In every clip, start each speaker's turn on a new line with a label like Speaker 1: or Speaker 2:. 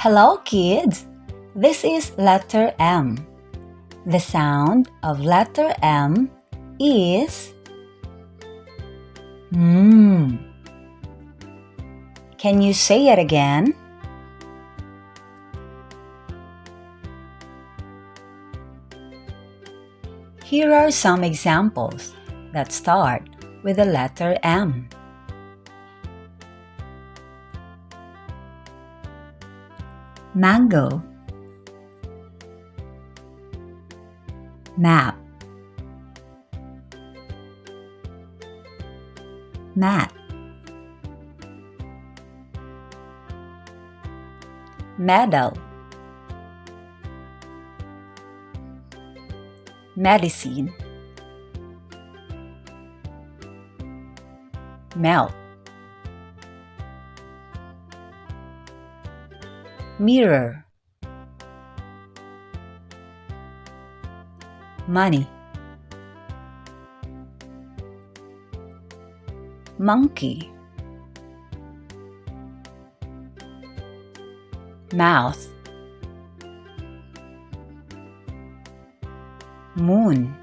Speaker 1: Hello, kids! This is letter M. The sound of letter M is M. Can you say it again? Here are some examples that start with the letter M. Mango, map, mat, medal, medicine, melt, mirror, money, monkey, mouth, moon,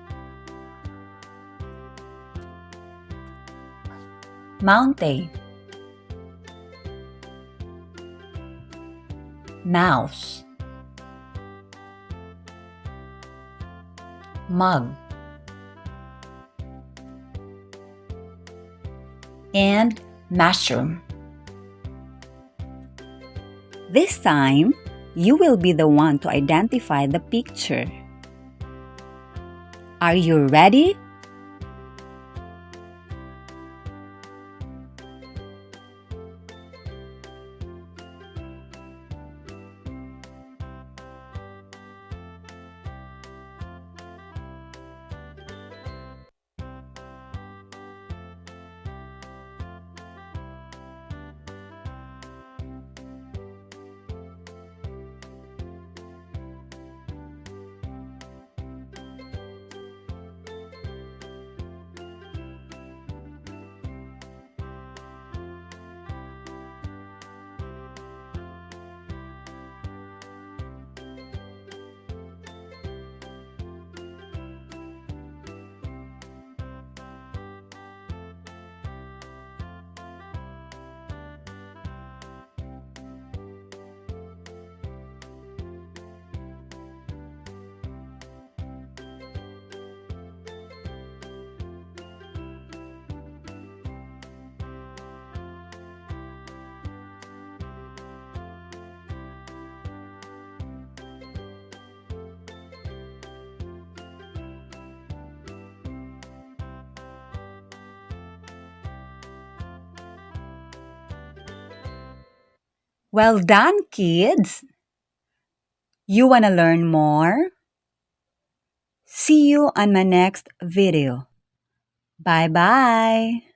Speaker 1: mountain, mouse, mug, and mushroom. This time, you will be the one to identify the picture. Are you ready? Well done, kids! You want to learn more? See you on my next video. Bye-bye!